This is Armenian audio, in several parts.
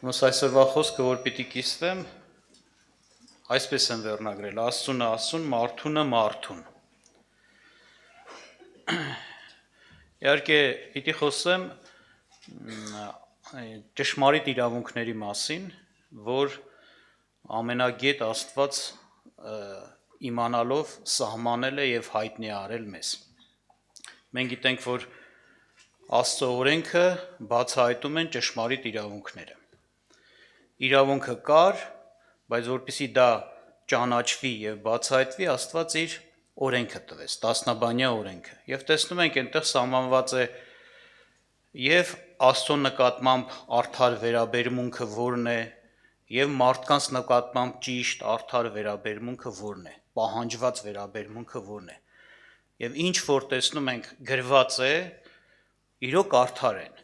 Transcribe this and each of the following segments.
Ոնց այսօրվա խոսքը, որ պիտի կիսվեմ, այսպես եմ վերնագրել. Աստծունը Աստծուն, մարդունը մարդուն։ Իհարկե, պիտի խոսեմ ճշմարիտ իրավունքների մասին, որ ամենագետ Աստված իմանալով սահմանել է եւ հայտնի արել մեզ։ Մենք գիտենք, որ Աստծո օրենքը բացահայտում են ճշմարիտ իրավունքները։ Իրավունքը կար, բայց որպեսզի դա ճանաչվի եւ բացահայտվի, Աստված իր օրենքը տվեց, տասնաբանյա օրենքը։ Եվ տեսնում ենք, այնտեղ սահմանված է եւ Աստծո նկատմամբ արդար վերաբերմունքը որն է, եւ մարդկանց նկատմամբ ճիշտ արդար վերաբերմունքը որն է, պահանջված վերաբերմունքը որն է։ Եվ ինչ որ տեսնում ենք գրված է, իրոք արդար են։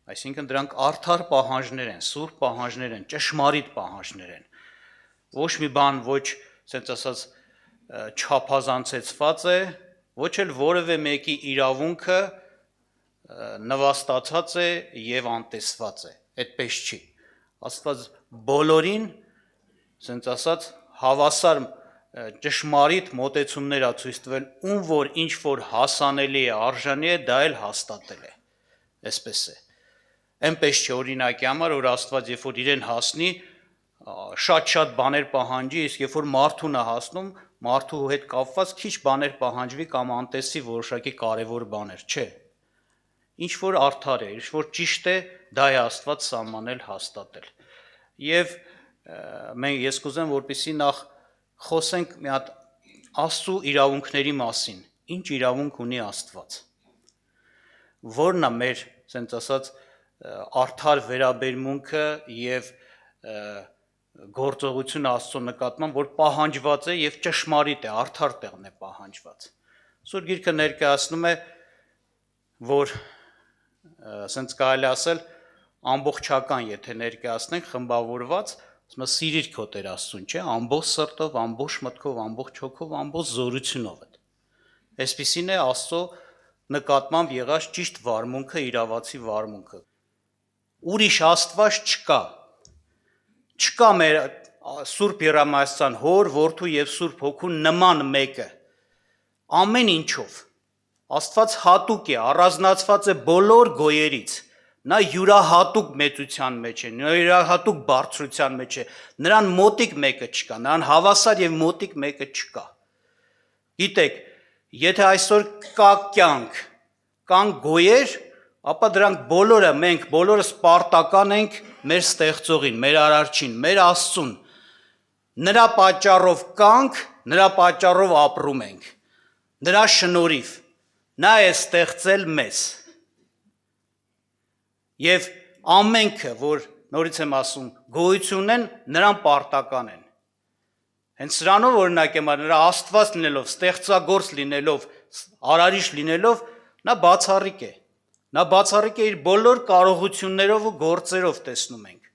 Այսինքն դրանք արդար պահանջներ են, սուրբ պահանջներ են, ճշմարիտ պահանջներ են։ Ոչ մի բան ոչ, ասենց ասած, չափազանցեցված է, ոչ էլ որևէ մեկի իրավունքը նվաստացած է եւ անտեսված է։ Այդպես չի։ Աստված բոլորին, ասենց ասած, հավասար ճշմարիտ մոտեցումներ ա ցույց տվել, ում որ ինչ որ հասանելի է, արժանի է, դա էլ հաստատել է։ Այսպես է։ Այնպես չէ, օրինակի համար, որ Աստված երբ որ իրեն հասնի, շատ բաներ պահանջի, իսկ երբ որ մարդուն է հասնում, մարդու հետ կապված քիչ բաներ պահանջվի կամ անտեսի որոշակի կարևոր բաներ, չէ։ Ինչ որ արդար է, ինչ որ ճիշտ է, դա է Աստված սահմանել, հաստատել։ Եվ ես կուզեմ, որպեսզի նախ խոսենք մի հատ Աստծո իրավունքների մասին, ինչ իրավունք ունի Աստված։ Որն է մեր, ասենց ասած, արդար վերաբերմունքը եւ գործողությունը Աստծո նկատմամբ, որ պահանջված է եւ ճշմարիտ է, արդար տեղն է պահանջված։ Սուրբ Գիրքը ներկայացնում է, որ ասենց կարելի ասել ամբողջական, եթե ներկայացնենք խմբավորված, ասում է սիրիր քո Տեր Աստծուն, չէ՞, ամբողջ սրտով, ամբողջ մտքով, ամբողջ հոգով, ամբողջ զորությունով։ Այսպիսին է Աստծո նկատմամբ եղած ճիշտ վարմունքը, իրավացի վարմունքը։ Ուրիշ Աստված չկա։ Չկա մեր Սուրբ Երամայաստան Հոր, Որդու եւ Սուրբ Հոգու նման մեկը։ Ամեն ինչով Աստված հատուկ է, առանձնացված է բոլոր գոյերից։ Նա յուրահատուկ մեծության մեջ է, նա յուրահատուկ բարձրության մեջ է։ Նրան մոտիկ մեկը չկա, նրան հավասար եւ մոտիկ մեկը չկա։ Գիտեք, եթե այսօր կա կյանք, կան գոյեր, ապա դրանք բոլորը, մենք բոլորս պարտական ենք մեր ստեղծողին, մեր արարչին, մեր Աստծուն։ Նրա պատճառով կանք, նրա պատճառով ապրում ենք։ Նրա շնորհիվ նա է ստեղծել մեզ։ Եվ ամենքը, որ նորից եմ ասում, գոյություն են, նրան պարտական են։ Հենց սրանով օրինակ եմ նրա Աստված լինելով, ստեղծագործ լինելով, արարիչ լինելով, նա բացառիկ է։ Նա բացառիկ է իր բոլոր կարողություններով ու գործերով տեսնում ենք։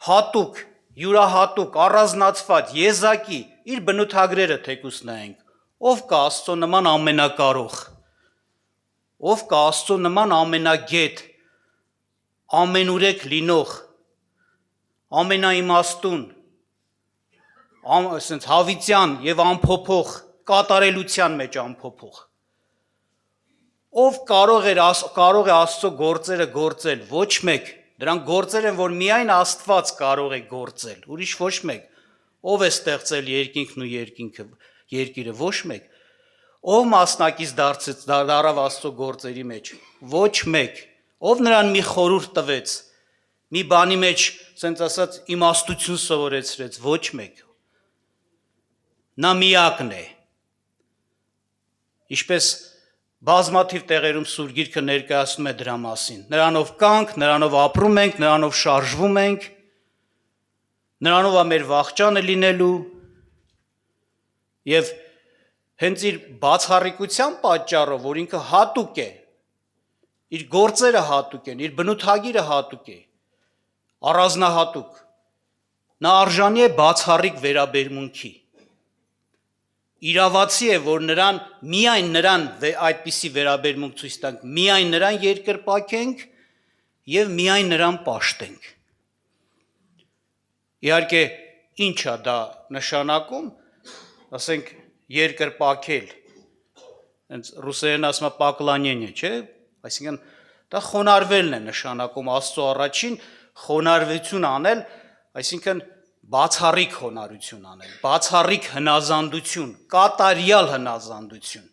Հատուկ, յուրահատուկ, առանձնացված, եզակի, իր բնութագրերը թեկուս նայենք, ով կա Աստծո նման ամենակարող, ով կա Աստծո նման ամենագետ, ամենուրեք լինող, ամենաիմաստուն, ասենց հավիտյան եւ անփոփոխ, կատարելության մեջ անփոփոխ։ Ով կարող է Աստծո գործերը գործել, ոչ մեկ, դրանք գործեր են, որ միայն Աստված կարող է գործել, ուրիշ ոչ մեկ։ Ով է ստեղծել երկինքն ու երկիրը, ոչ մեկ։ Ով մասնակից դարձավ Աստծո գործերի մեջ, ոչ մեկ։ Ով նրան մի խորհուրդ տվեց, մի բանի մեջ, ասենց ասած, իմաստություն սովորեցրեց, ոչ մեկ։ Նա միակն է։ Ինչպես բազմաթիվ տեղերում Սուրբ Գիրքը ներկայացնում է դրա մասին։ Նրանով կանք, նրանով ապրում ենք, նրանով շարժվում ենք, նրանով է մեր վախճանը լինելու եւ հենց իր բացառիկության պատճառով, որ ինքը հատուկ է, իր գործերը հատուկ են, իր բնութագիրը հատուկ է, առանձնահատուկ, նա արժանի է բացառիկ վերաբերմունքի։ Իրավացի է, որ միայն նրան այդպիսի վերաբերմունք ցույց տանք, միայն նրան երկրպագենք եւ միայն նրան պաշտենք։ Իհարկե ինչ է դա նշանակում, ասենք երկրպագել, հենց ռուսերեն ասում է պակլանյենը, չէ, այսինքն դա խոնարհվելն է նշանակում Աստծո առաջին խոնարհվություն անել, այսինքն բացառիկ խոնարհություն անել, բացառիկ հնազանդություն, կատարյալ հնազանդություն,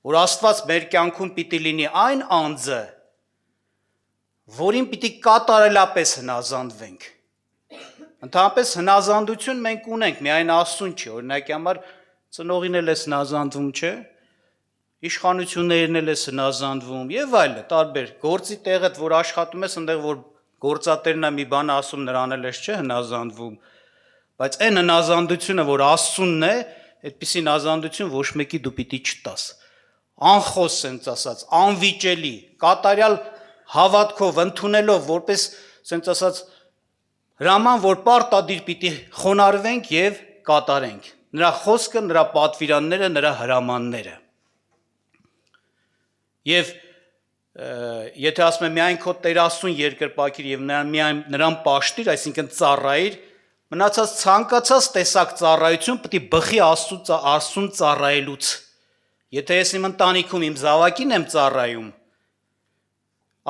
որ Աստված մեր կյանքում պիտի լինի այն անձը, որին պիտի կատարելապես հնազանդվենք։ Ընդհանրապես հնազանդություն մենք ունենք, միայն Աստծուն չի, օրինակի համար ծնողին էլ ես հնազանդվում, չէ, իշխանություններին էլ ես հնազանդվում եւ այլն, տարբեր գործի տեղդ, որ աշխատում ես, այնտեղ որ գործատերն է մի բան ասում, նրան էլ ես չէ հնազանդվում, բայց այն հնազանդությունը, որ Աստծունն է, այդպիսի հնազանդություն ոչ մեկի դու պիտի չտաս։ Անխոս sense ասած, անվիճելի, կատարյալ հավատքով ընդունելով, որպես sense ասած հրաման, որ պարտադիր պիտի խոնարհվենք եւ կատարենք։ Նրա խոսքը, նրա պատվիրանները, նրա հրամանները։ Եվ եթե ասում եմ միայն քո Տեր Աստծուն երկրպագիր եւ նրան պաշտիր, այսինքն ծառայիր, մնացած ցանկացած տեսակ ծառայություն պիտի բխի Աստծուն ծառայելուց։ Եթե ես իմ ընտանիքում իմ զավակին եմ ծառայում,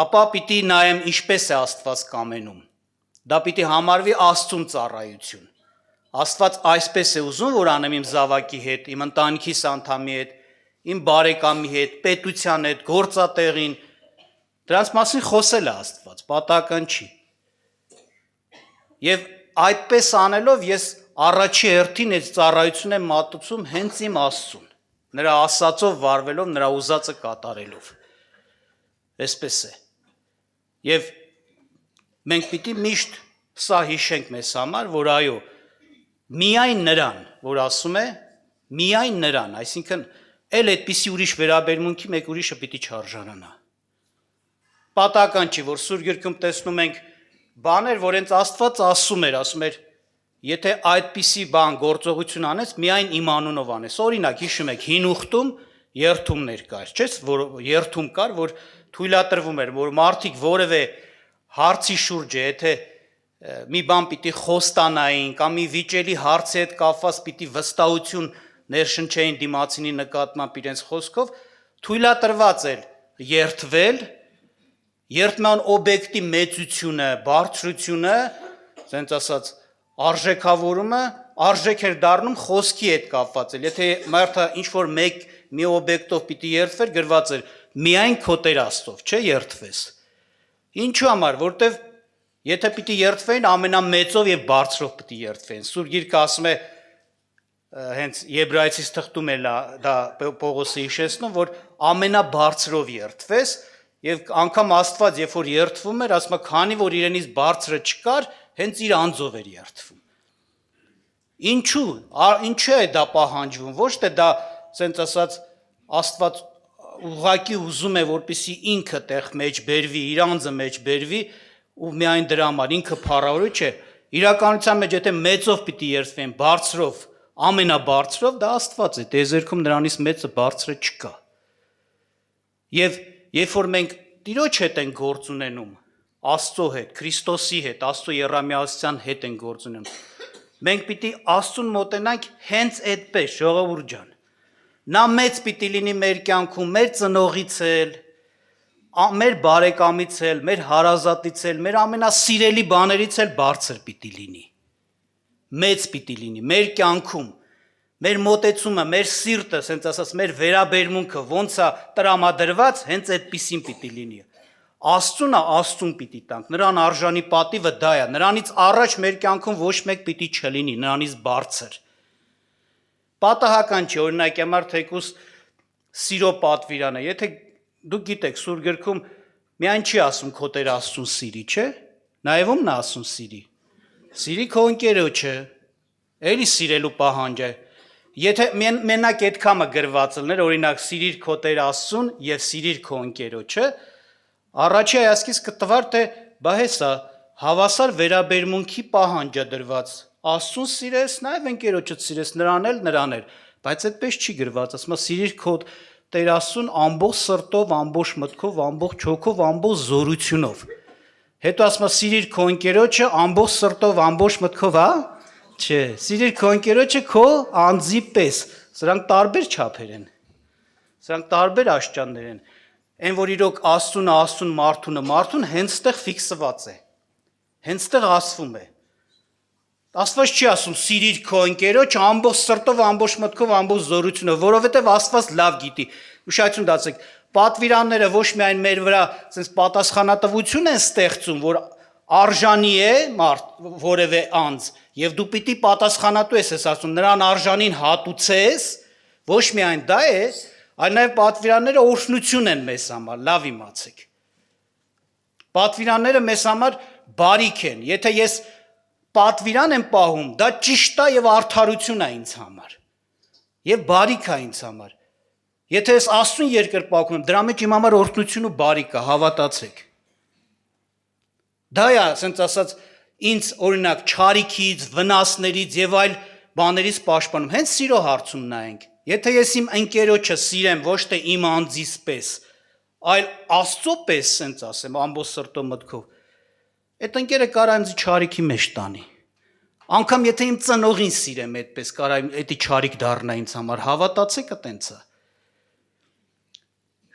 ապա պիտի նայեմ ինչպես է Աստված կամենում։ Դա պիտի համարվի Աստծուն ծառայություն։ Աստված այսպես է ուզում, որ անեմ իմ զավակի հետ, իմ ընտանիքիս անդամի հետ, իմ բարեկամի հետ, պետության հետ, գործատեղին, դրանց մասին խոսել է Աստված, պատահական չի։ Եվ այդպես անելով ես առաջի հերթին այս ծառայությունն եմ մատուցում հենց իմ Աստծուն, նրա ասածով վարվելով, նրա ուզածը կատարելով։ Այսպես է։ Եվ մենք պիտի միշտ սա հիշենք մեզ համար, որ այո, միայն նրան, որ ասում է, միայն նրան, այսինքն էլ այդպիսի ուրիշ վերաբերմունքի մեկ ուրիշը պիտի չարժանանա։ Պատահական չի, որ Սուրբ Գրքում տեսնում ենք բաներ, որ հենց Աստված ասում էր, եթե այդպիսի բան գործողություն անես, միայն իմ անունով անես։ Օրինակ, հիշում եք, հին ուխտում երթումներ կար, չէ՞, որ երթում կար, որ թույլատրվում էր, որ մարդիկ որևէ հարցի շուրջը, եթե մի բան պիտի խոստանային կամ մի վիճելի հարցի հետ կապված պիտի վստահություն ներշնչեին դիմացինի նկատմամբ իրենց խոսքով, թույլատրված էր երթվել, երթման օբյեկտի մեծությունը, բարձրությունը, ասենց ասած, արժեքավորումը արժեք էր դառնում խոսքի հետ կապված էլ։ Եթե մարդը ինչ-որ մի օբյեկտով պիտի երթվեր, գրված էր միայն քո Տեր Աստծով, չէ, երթվես։ Ինչու համար, որտեվ եթե պիտի երթվեին, ամենամեծով եւ բարձրով պիտի երթվեին։ Սուրբ Գիրքը ասում է, հենց Եբրայեցիս թղթում էլ դա Պողոսը հիշեցնում, որ ամենաբարձրով երթվես, եւ անգամ Աստված, երբ որ երթվում էր, ասում է, քանի որ իրենից բարձրը չկար, հենց իր անձով էր երթվում։ Ինչու է դա պահանջվում, ոչ թե դա, ասենց ասած, Աստված ուղղակի ուզում է, որպեսզի ինքը տեղ մեջ բերվի, իր անձը մեջ բերվի, ու միայն դրա համար ինքը փառավորի չէ։ Իրականության մեջ եթե մեծով պիտի երթվեն, բարձրով, ամենաբարձրով, դա Աստված է, տեզերքում նրանից մեծը բարձրը չկա։ Եվ երբ որ մենք Տիրոջ հետ ենք գործ ունենում, Աստծո հետ, Քրիստոսի հետ, Աստծո երամիասության հետ ենք գործ ունենում, մենք պիտի Աստծուն մոտենանք հենց այդպես, ժողովուրդ ջան։ Նա մեծ պիտի լինի մեր կյանքում, մեր ծնողից էլ, մեր բարեկամից էլ, մեր հարազատից էլ, մեր ամենասիրելի բաներից էլ բարձր պիտի լինի։ Մեծ պիտի լինի մեր կյանքում, մեր մոտեցումը, մեր սիրտը, ասենց ասած, մեր վերաբերմունքը ոնց է տրամադրված, հենց այդպիսին պիտի լինի։ Աստծուն պիտի տանք, նրան արժանի պատիվը դա է, նրանից առաջ մեր կյանքում ոչ մեկ պիտի չլինի, նրանից բարձր։ Պատահական չի, օրինակ համար թեկուս սիրո պատվիրանը, եթե դուք գիտեք, Սուրբ Գրքում միայն չի ասում քո Տեր Աստծուն սիրի, չէ՞, նաև ում նա ասում սիրի։ Սիրի քո ընկերոջը, էլի սիրելու պահանջ է։ Եթե մենակ այդքանը գրված լիներ, օրինակ սիրիր քո Տեր Աստծուն եւ սիրիր քո ընկերոջը, առաջի հայացքից կտվար թե բա հեսա հավասար վերաբերմունքի պահանջ է դրված։ Աստծուն սիրես, նաև ընկերոջդ սիրես, նրան էլ, բայց այդպես չի գրված, ասում է սիրիր քո Տեր Աստծուն ամբողջ սրտով, ամբողջ մտքով, ամբողջ հոգով, ամբողջ զորությունով։ Հետո ասում է սիրիր քո ընկերոջը ամբողջ սրտով, ամբողջ մտքով, հա? Չէ, սիրիր քո ընկերոջը քո անձի պես։ Սրանք տարբեր չափեր են։ Սրանք տարբեր աշճաններ են։ Այն որ իրոք Աստծուն, մարդուն հենց ստեղ ֆիքսված է։ Հենց ստեղ ասվում է։ Աստված չի ասում սիրիր քո ընկերոջը ամբողջ սրտով, ամբողջ մտքով, ամբողջ զորությունով, որովհետև Աստված լավ գիտի։ Ուշադրություն դարձեք, պատվիրանները ոչ միայն մեր վրա sense պատասխանատվություն են ստեղծում, որ արժանի է որևէ անձ, եւ դու պիտի պատասխանատու ես ասում, նրան արժանին հատուցես, ոչ միայն դա է, այլ նաեւ պատվիրանները օրհնություն են մեզ համար, լավ իմացեք։ Պատվիրանները մեզ համար բարիք են, եթե ես պատվիրան եմ պահում, դա ճիշտ է եւ արդարություն է ինձ համար։ Եվ բարիք է ինձ համար։ Եթե ես Աստծուն երկրպագում եմ, դրա մեջ իմ համար օրհնություն ու բարիք է, հավատացեք։ Դա է, ասենց ասած, ինձ օրինակ չարիքից, վնասներից եւ այլ բաներից պաշտպանում։ Հենց սիրո հարցում նայենք։ Եթե ես իմ ընկերոջը սիրեմ ոչ թե իմ անձիս պես, այլ Աստծո պես, ասենց ասեմ, ամբողջ սրտով մտքով, այդ ընկերը կարա ինձ չարիքի մեջ տանի։ Անկամ եթե իմ ծնողին սիրեմ այդպես, կարա էդի չարիք դառնա ինձ համար, հավատացեք այտենց է։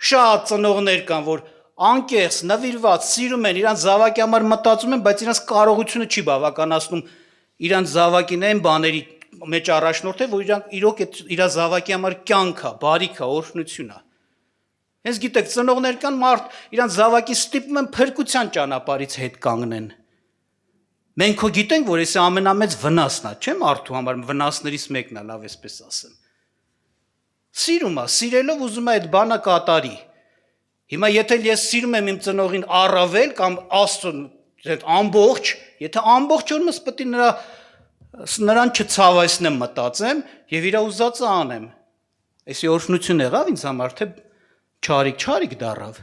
Շատ ծնողներ կան, որ անկեղծ, նվիրված, սիրում են, իրանց զավակի համար մտածում են, բայց իրանց կարողությունը չի բավականացնում իրանց զավակին այն բաների մեջ առաջնորդել, որ իրանք իրոք իր զավակի համար կյանք է, բարիք է, օրհնություն է։ Հենց գիտեք, ծնողներ կան մարդ իրանց զավակի ստիպում են փրկության ճանապարհից հետ կանգնեն։ Մենք քո գիտենք, որ էսի ամենամեծ վնասն է, չէ՞ մարդու համար վնասներից մեկն է, լավ էսպես ասեմ։ Սիրում է, սիրելով ուզում է այդ բանը կատարի։ Հիմա եթե ես սիրում եմ իմ ծնողին առավել կամ Աստծուն ամբողջ, եթե ամբողջ օրս պետք է նրան չցավայցնեմ, մտածեմ եւ իր ուզածը անեմ։ Էսի օրհնություն եղավ ինձ համար, թե չարիք դառավ։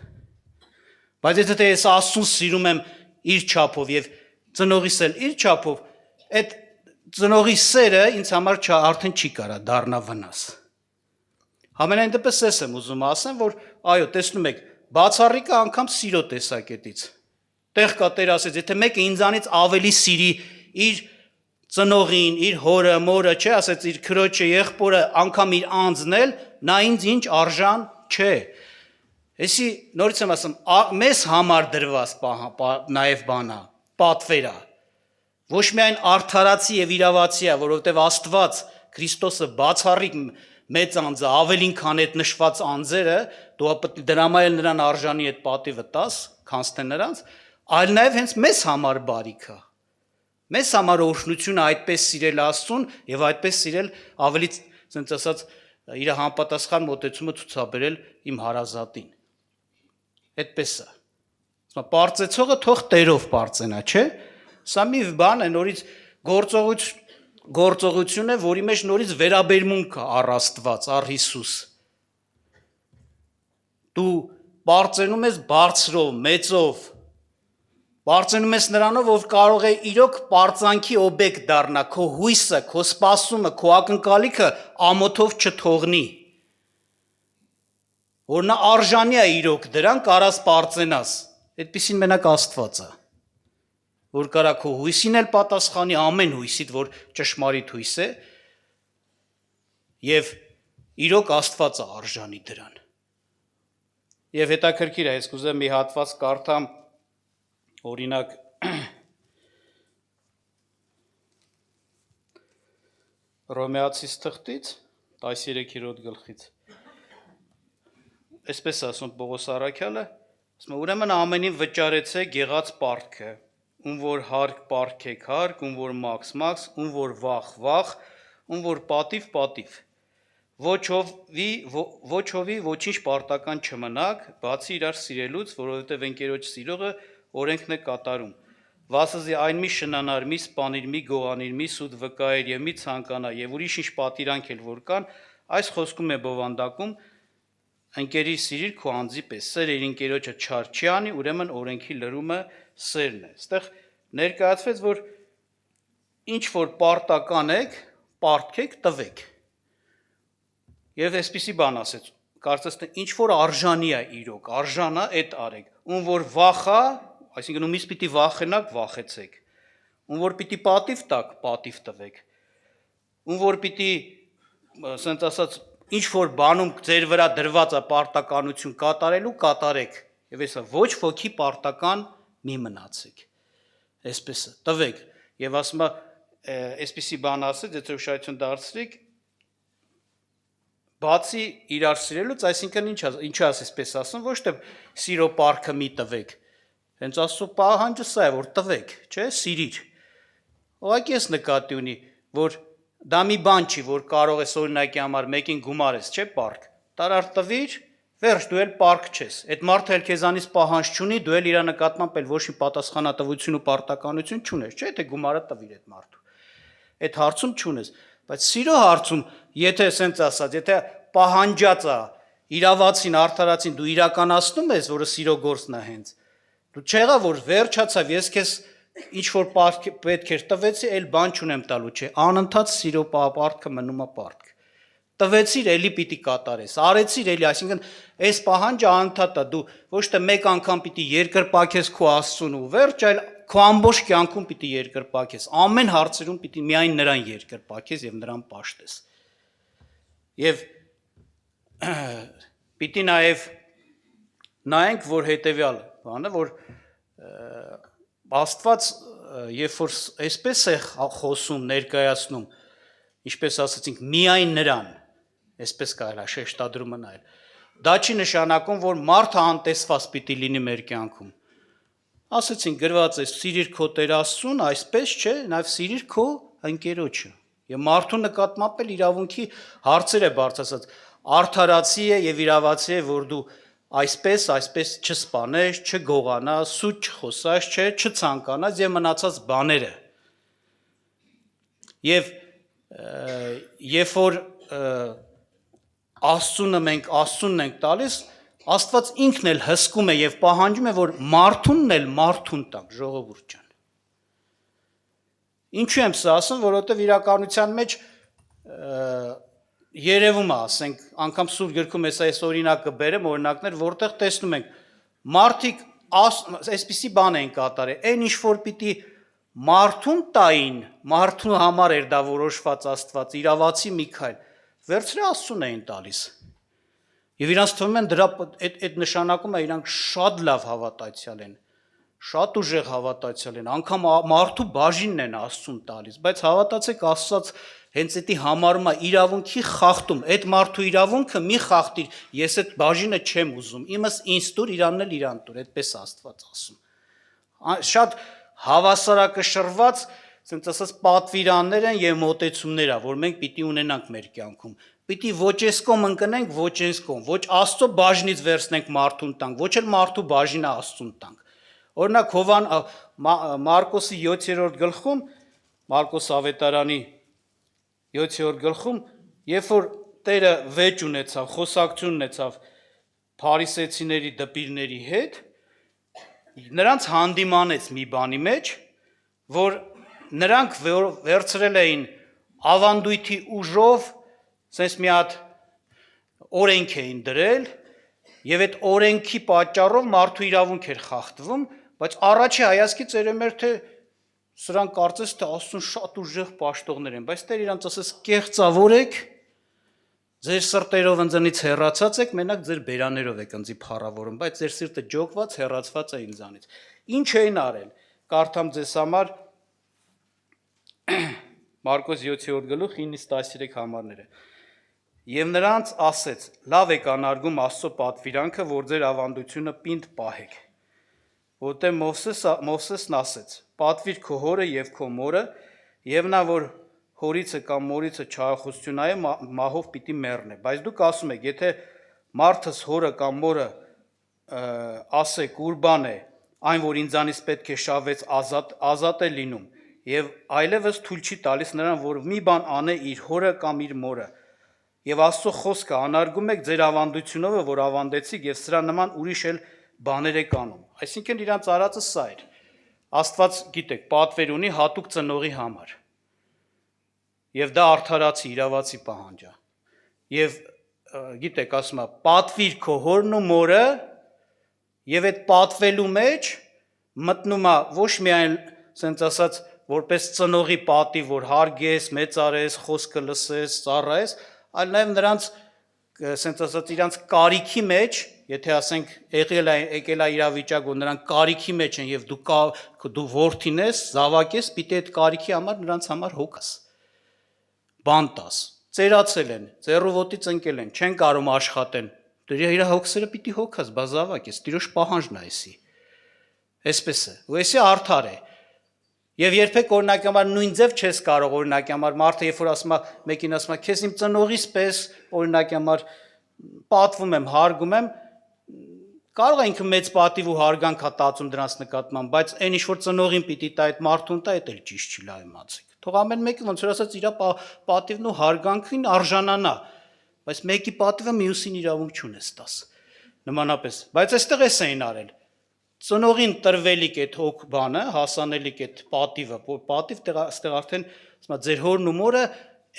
Բայց եթե ես Աստծուն սիրում եմ իր չափով եւ ծնողիս էլ իր չափով, այդ ծնողի սերը ինձ համար արդեն չի կարա դառնա վնաս։ Համենայն դեպս ես եմ ուզում ասեմ, որ այո, տեսնում եք, բացառիկը անգամ սիրո տեսակետից։ Տեղ կա Տեր ասեց, եթե մեկը ինձանից ավելի սիրի իր ծնողին, իր հորը, մորը, չէ, ասեց իր քրոջը, եղբորը, անգամ իր անձն էլ, նա ինձ ինչ արժան չէ։ Էսի նորից եմ ասում, մեզ համար դրված նաև բանա, պատվերա։ Ոչ միայն արդարացի եւ իրավացի է, որովհետեւ Աստված Քրիստոսը բացառիկ մեծ անձը, ավելին քան այդ նշված անձերը, դու պետք է դրամայել նրան արժանի այդ պատիվը տաս, քանց թե նրանց, այլ նաև հենց մեզ համար բարիք է։ Մեզ համար օրհնությունը այդպես սիրել Աստծուն եւ այդպես սիրել ավելի, ասենց ասած, իր համապատասխան մոտեցումը ցուցաբերել իմ հարազատին։ Այդպես է։ Ասում պարծեցողը թող Տերով պարծենա, չէ՞։ Սա մի բան է, նորից գործողություն է, որի մեջ նորից վերաբերմունք է առ Աստված, առ Հիսուս։ Դու պարծենում ես բարձրով, մեծով, պարծենում ես նրանով, որ կարող է իրոք պարծանքի օբյեկտ դառնա, քո հույսը, քո սպասումը, քո ակնկալիքը ամոթով չթողնի։ Որ նա արժանի է իրոք դրան, կարաս պարծենաս։ Այդպիսին մենակ Աստված է, որ կարա քո հույսին էլ պատասխանի, ամեն հույսիդ, որ ճշմարիտ հույս է, եւ իրոք Աստված է արժանի դրան։ Եվ հետաքրքիր է, ես կուզեմ մի հատված կարդամ, օրինակ Հռոմեացիս թղթից 13-րդ գլխից։ Այսպես ասում Պողոս Առաքյալը, ասում է, ուրեմն ամենին վճարեցեք եղած պարտքը, ում որ հարկ պարտքեք հարկ, ում որ մաքս մաքս, ում որ վախ, ում որ պատիվ։ Ոչ հովի ոչինչ պարտական չմնաք, բացի իրար սիրելուց, որովհետև ընկերոջ սիրողը օրենքն է կատարում։ Վասզի այն մի շնանար, մի սպանիր, մի գողանիր, մի սուտ վկայեր եւ մի ցանկանա եւ ուրիշ ինչ պատիրանք էլ որ կան, այս խոսքում է բովանդակում ընկերի սիրիր քո անձի պես։ Սերը իր ընկերոջը չար չի անի, ուրեմն օրենքի լրումը սերն է։ Այստեղ ներկայացվեց, որ ինչ որ պարտական եք, պարտքեք, տվեք։ Եվ այսպիսի բան ասեց, կարծես թե ինչ որ արժանի է իրոք, արժանա այդ արեք։ Ում որ վախա, այսինքն ումից պիտի վախենաք, վախեցեք։ Ում որ պիտի պատիվ տաք, պատիվ տվեք։ Ում որ պիտի, ասենց ասած, ինչ որ բանում ձեր վրա դրված է պարտականություն կատարելու, կատարեք։ Եվ հեսա ոչ ոքի պարտական մի մնացեք։ Այսպես է, տվեք։ Եվ ասում է, այսպիսի բան ասեց, եթե ուշադրություն դարձրիք, բացի իրար սիրելուց, այսինքն ինչ ասես ասում, ոչ թե սիրո պարքը մի տվեք։ Հենց Աստծո պահանջը սա է, որ տվեք, չէ, սիրիր։ Ուղղակի ես նկատի ունի, որ դա մի բան չի, որ կարող ես օրինակի համար մեկին գումարես, չէ, պարկ։ Տարար տվիր, վերջ, դու էլ պարկ չես։ Այդ մարդը էլ քեզանից պահանջ չունի, դու էլ իր նկատմամբ էլ ոչ մի պատասխանատվություն ու պարտականություն չունես, չէ, թե գումարը տվիր այդ մարդու։ Այդ հարցում չունես, բայց սիրո հարցում, եթե ասենց ասած, եթե պահանջած է, իրավացին, արդարացին դու իրականացնում ես, որը սիրո գործն է հենց, դու չեղա, որ վերջացավ, ես քեզ ինչ որ պետք էր տվեցի, այլ բան չունեմ տալու, չէ, անընդհատ սիրո պարտքը մնում է պարտք։ Տվեցիր, էլի պիտի կատարես, արեցիր, էլի, այսինքն այս պահանջը անընդհատ է, դու ոչ թե մեկ անգամ պիտի երկրպագես քո Աստծուն ու վերջ, այլ քո ամբողջ կյանքում պիտի երկրպագես, ամեն հարցերում պիտի միայն նրան երկրպագես եւ նրան պաշտես։ Եւ պիտի նաեւ նայենք, որ հետեւյալ բանը, որ Աստված երբ որ այսպես է խոսում, ներկայացնում, ինչպես ասացինք, միայն նրան, այսպես կարելի է շեշտադրումը նայել։ Դա չի նշանակում, որ մարդը անտեսված պիտի լինի մեր կյանքում։ Ասացինք, գրված է սիրիր քո Տեր Աստծուն, այսպես չէ, նաև սիրիր քո ընկերոջը։ Եվ մարդու նկատմամբ էլ իրավունքի հարցեր է բարձրացած։ Արդարացի է եւ իրավացի է, որ դու այսպես չսպանես, չգողանաս, սուտ չխոսաս, չցանկանաս եւ մնացած բաները։ Եվ երբ որ Աստծունն ենք տալիս, Աստված ինքն էլ հսկում է եւ պահանջում է, որ մարդունն էլ մարդուն տանք, ժողովուրդ ջան։ Ինչու եմ սա ասում, որովհետեւ իրականության մեջ երևում է, ասենք, անգամ Սուրբ գրքում այս օրինակը բերեմ, օրինակներ, որտեղ տեսնում ենք, մարդիկ այսպիսի բան են կատարել, այն ինչ որ պիտի մարդուն տային, մարդու համար էր դա որոշված Աստված, իրավացի մի քայլ, վերցրե Աստծուն էին տալիս։ Եվ իրանց թվում են դրա այդ նշանակում է իրանք շատ լավ հավատացյալ են, շատ ուժեղ հավատացյալ են, անգամ մարդու բաժինն են Աստծուն տալիս, բայց հավատացեք Աստված հենց էդի համարում է իրավունքի խախտում, այդ մարդու իրավունքը մի խախտիր, ես այդ բաժինը չեմ ուզում, իմս ինձ տուր, իրանն էլ իրան տուր, այդպես Աստված ասում։ Շատ հավասարակշռված, ասենց ասած, պատվիրաններ են եւ մոտեցումներ, որ մենք պիտի ունենանք մեր կյանքում։ Պիտի ոչ այս կողմ ընկնենք, ոչ այս կողմ, ոչ Աստծո բաժնից վերցնենք մարդուն տանք, ոչ էլ մարդու բաժինը Աստծուն տանք։ Օրինակ Մարկոսի 7-րդ գլխում, Մարկոս ավետարանի 7-րդ գլխում, երբ որ Տերը վեճ ունեցավ, խոսակցություն ունեցավ փարիսեցիների դպիրների հետ, նրանց հանդիմանեց մի բանի մեջ, որ նրանք վերցրել էին ավանդույթի ուժով, ասես մի հատ օրենք էին դրել, եւ այդ օրենքի պատճառով մարդու իրավունք էր խախտվում, բայց առաջի հայացքի ծերեմեր թե սրանք կարծես թե Աստծուն շատ ուժեղ պաշտողներ են, բայց Տեր իրանց ասես կեղծավորեք, ձեր սրտերով ընձնից հեռացած եք, մենակ ձեր բերաներով եք ընձի փառավորում, բայց ձեր սիրտը ջոկված, հեռացված է ինձանից։ Ինչ էին արել։ Կարդամ ձեզ համար Մարկոս 7-րդ գլուխ 9-ից 13 համարները։ Եվ նրանց ասեց. լավ եք անարգում Աստծո պատվիրանքը, որ ձեր ավանդությունը պինդ պահեք։ Որտեղ Մովսեսն ասեց. պատվիր քո հորը եւ քո մորը, եւ նա որ հորիցը կամ մորիցը չարախոսություն այ մահով պիտի մեռնե։ Բայց դուք ասում եք, եթե մարդս հորը կամ մորը ասե կուրբան է, այն որ ինձանից պետք է շավեց ազատ է լինում, եւ այլևս թույլ չի տալիս նրան, որ մի բան անե իր հորը կամ իր մորը։ Եվ Աստծո խոսքը անարգում եք ձեր ավանդությունով, որ ավանդեցիք, եւ սրա նման ուրիշ էլ բաներ եք անում։ Այսինքն իրանց արածը սա էր։ Աստված, գիտեք, պատվեր ունի հատուկ ծնողի համար։ Եվ դա արդարացի, իրավացի պահանջ է։ Եվ գիտեք, ասում է, պատվիր քո հորն ու մորը, եւ այդ պատվելու մեջ մտնում է ոչ միայն ասենց ասած որպես ծնողի պատիվ, որ հարգես, մեծարես, խոսքը լսես, ծառայես, այլ նաև նրանց ասենց ասած իրանց կարիքի մեջ, եթե ասենք եկել է իրավիճակ, որ նրանք կարիքի մեջ են եւ դու որդին ես, զավակ ես, պիտի այդ կարիքի համար նրանց համար հոգաս։ Բան տաս, ծերացել են, ձեռուոտից ընկել են, չեն կարող աշխատեն։ Դու իր հոգսերը պիտի հոգաս, բա զավակ ես, տիրոջ պահանջն է էսի։ Այսպես է, ու էսի արդար է։ Եվ երբեք օրինակի համար նույն ձև չես կարող օրինակի համար մարդը երբ որ ասում է մեկին ասում է քեզ իմ ծնողիս պես օրինակի համար պատվում եմ, հարգում եմ, կարող է ինքը մեծ պատիվ ու հարգանք հա տածում դրանց նկատմամբ, բայց այն ինչ որ ծնողին պիտի տա այդ մարդուն տա, դա էլ ճիշտ չի լայմացիկ։ Թող ամեն մեկը ոնց որ ասած իր պատիվն ու հարգանքին արժանանա, բայց մեկի պատիվը մյուսին իրավունք չունես տաս։ Նմանապես, բայց այստեղ էս էին արել։ Ծնողին տրվելիք այդ հոգ բանը, հասանելիք այդ պատիվը, պատիվ այստեղ արդեն ասում եմ ձեր հորն ու մորը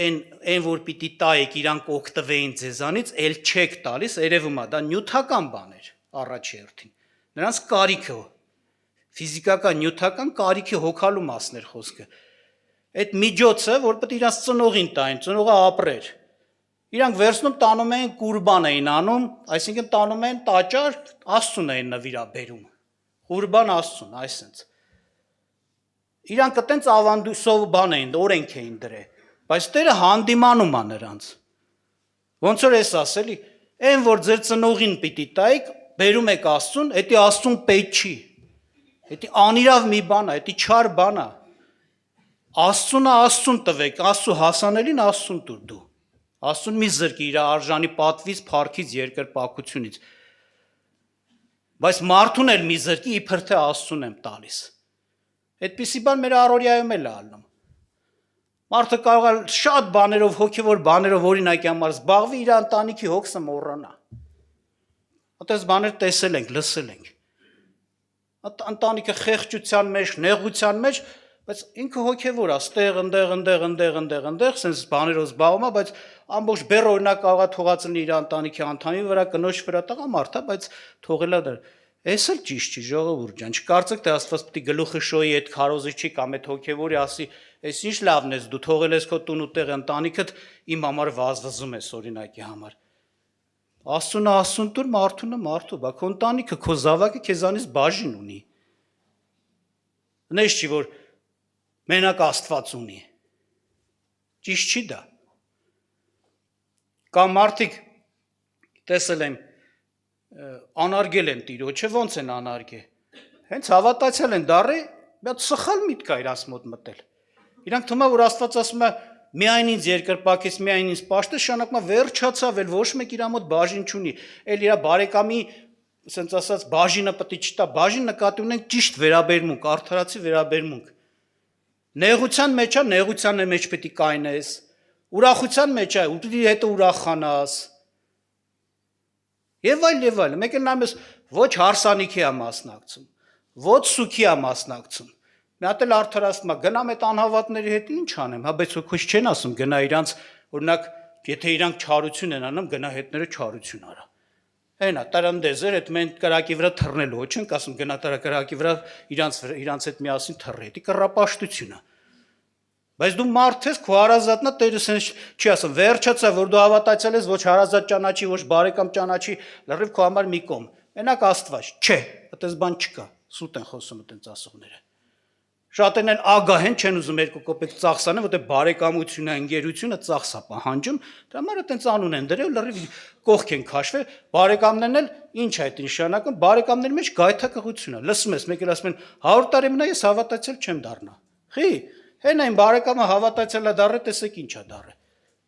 այն որ պիտի տայեք իրանք օգտվեին ձեզանից, ել չեք տալիս, երևում է դա նյութական բան էր առաջի հերթին։ Նրանց կարիքը, ֆիզիկական նյութական կարիքի հոգալու մասն էր խոսքը։ Այդ միջոցը, որ պետք է իրանց ծնողին տային, ծնողը ապրեր։ Իրանք վերցնում տանում էին կուրբան էին անում, այսինքն տանում էին տաճար, Աստծուն էին նվիրաբերում։ Ուրբան Աստծուն, այսինքն։ Իրանք այտենց ավանդույթով բան էին, օրենք էին դրել, բայց Տերը հանդիմանում է նրանց։ Ոնց որ էս ասելի, այն որ ձեր ծնողին պիտի տայեք, բերում եք Աստծուն, դա Աստծուն պետք չի։ Դա անիրավ մի բան է, դա չար բան է։ Աստծունը Աստծուն տվեք, Աստծու հասանելին Աստծուն տուր դու։ Աստծուն մի զրկի իր արժանի պատվից, փառքից, երկրպագությունից։ Բայց մարդուն էլ մի զրկի իբր թե Աստծուն եմ տալիս։ Այդպիսի բան մեր առօրյայում էլ է ալնում։ Մարդը կարող է շատ բաներով, հոգևոր բաներով օրինակի համար զբաղվի, իր ընտանիքի հոգսը մոռանա։ Այդպես բաներ տեսել ենք, լսել ենք։ Ընտանիքը խեղճության մեջ, նեղության մեջ, բայց ինքը հոգևոր է, ստեղ, ընդեղ, sense բաներով զբաղվում է, բայց ամբողջ բեռ օրինակ կարող է թողածնի իր ընտանիքի անդամի վրա, կնոջ վրա տղամարդ է, բայց թողելա դա։ Էս էլ ճիշտ չի, ժողովուրդ ջան, չկարծեք թե Աստված պիտի գլուխը շոյի այդ քարոզի չի կամ այդ հոգևորի ասի, այս ինչ լավն ես դու թողել ես քո տուն ու տեղ ընտանիքդ իմ համար վազվզում ես օրինակի համար։ Աստծունը Աստծուն տուր, մարդունը մարդու, բա քո ընտանիքը, քո զավակը քեզանից բաժին ունի։ Նես չի որ մենակ Աստված ունի։ Ճիշտ չի դա։ Կամ մարդիկ տեսել եմ անարգել են Տիրոջը, ոնց են անարգել։ Հենց հավատացել են դառը, մի հատ սխալ միտք է իրանց մոտ մտել։ Իրանք թվում է որ Աստված ասում է միայն ինձ երկրպագից, միայն ինձ պաշտես, շանակում է վերջացավ, էլ ոչ մեկ իր մոտ բաժին չունի։ Էլ իր բարեկամի, ասենց ասած, բաժինը պետք է չտա, բաժին նկատի ունենք ճիշտ վերաբերմունք, արդարացի վերաբերմունք։ Նեղության մեջ է, նեղության մեջ պետք է կայնես, ուրախության մեջ է, ու դու հետո ուրախանաս։ Եվ այլ, մեկ էլ նայես ոչ հարսանիքի է մասնակցում, ոչ սուքի է մասնակցում։ Մի հատ էլ արդարացնում է, գնամ այդ անհավատների հետ ինչ անեմ, հա բայց ոքուց չեն ասում, գնա իրանց, օրինակ, եթե իրանք չարություն են անում, գնա հետները չարություն արա։ Այնա, տարանդեզեր այդ մենք կրակի վրա թռնելու, չենք ասում գնա կրակի վրա իրանց հետ միասին թռի, դա կռապաշտություն է։ Բայց դու մարդ ես, քո հարազատն է, Տերը սենց չի ասում, վերջացա, որ դու հավատացել ես, ոչ հարազատ ճանաչի, ոչ բարեկամ ճանաչի, լրիվ քո համար մի կողմ։ Մենակ Աստված, չէ, այդպես բան չկա, սուտ են խոսում այդպես ասողները։ Շատերն են ագահ են, չեն ուզում երկու կոպեկ ծախսանեն, որտեղ բարեկամությունը, ընկերությունը ծախս է պահանջում, դրա համար այդպես անուն են դրել, լրիվ կողք են քաշվել, բարեկամներն էլ ինչ է այդ նշանակում, բարեկամների մեջ գայթակղություն է։ Լսում ես, մեկ էլ ասում են 100 տարի մնա ես հավատացել չեմ դառնա։ Խի, հեն այն բարեկամը հավատացել է դառը, տեսեք ինչ է դառը։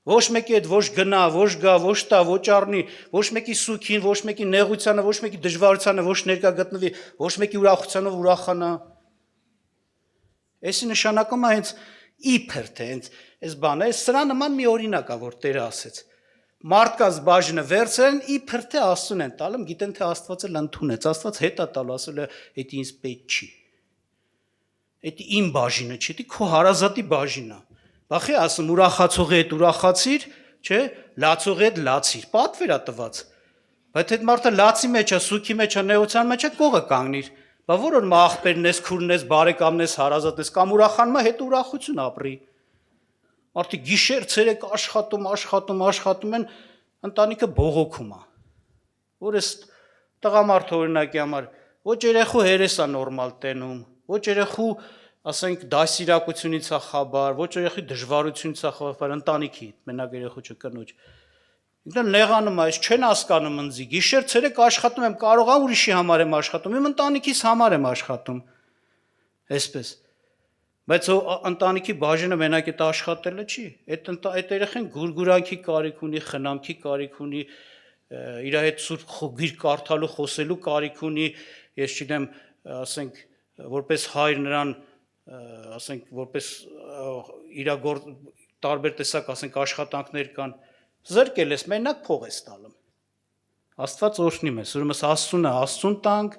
Ոչ մեկի հետ ոչ գնա, ոչ գա, ոչ տա, ոչ առնի, ոչ մեկի սուքին, ոչ մեկի նեղությանը, ոչ մեկի դժվարությանը ոչ ներկա գտնվի, ոչ մեկի ուրախությանով ուրախանա։ Էսի նշանակում է հենց իբր թե հենց այս բանը, սրա նման մի օրինակ է, որ Տերը ասեց։ Մարդկանց բաժինը վերցրեն իբր թե Աստծուն են տալում, գիտեն թե Աստվածը ընդունեց, Աստված հետ է տալու, ասել է, դա ինձ պետք չի։ Դա իմ բաժինը չի, դա քո հարազատի բաժինն է։ Բախի ասում ուրախացողի հետ ուրախացիր, չէ, լացողի հետ լացիր, պատվեր է տված։ Բայց այդ մարդը լացի մեջ է, սուքի մեջ է, նեղության մեջ է, կողը կանգնիր։ Բա որ աղբերն ես, քուրն ես, բարեկամն ես, հարազատ ես, կամ ուրախանում է, հետ ուրախություն ապրի։ Արդի գիշեր ցերեկ աշխատում են, ընտանիքը բողոքում է։ Որ ես տղամարդ օրինակի համար ոչ երեխու հերես է նորմալ տենում, ոչ երեխու, ասենք, դասիրակությունից է խաբար, ոչ երեխի դժվարությունից է խաբար, ընտանիքի, մենակ երեխու չկնոջ։ Ինքն նեղանում է, չեն հասկանում ինձի, գիշեր ցերեկ աշխատում եմ, կարող է ուրիշի համար եմ աշխատում, իմ ընտանիքիս համար եմ աշխատում։ Այսպես։ Բայց ընտանիքի բաժինը մենակ այդ աշխատելը չի, այդ երեխան գուրգուրանքի կարիք ունի, խնամքի կարիք ունի, իր հետ սուրբ գիրք կարդալու, խոսելու կարիք ունի, ես չգիտեմ, ասենք, որպես հայր նրան, ասենք, որպես իր տարբեր տեսակ, ասենք, աշխատանքներ կան, զրկել ես, մենակ փող ես տալում։ Աստված օրհնի մեզ, ուրեմն Աստծուն է, Աստծուն տանք,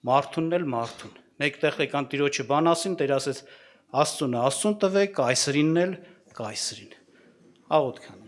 մարդունն էլ մարդուն։ Մեկտեղ եկան Տիրոջը բան ասին, Տեր ասեց Աստծուն է, Աստծուն տվեք, կայսրինն էլ կայսրին։ Աղոթք անենք։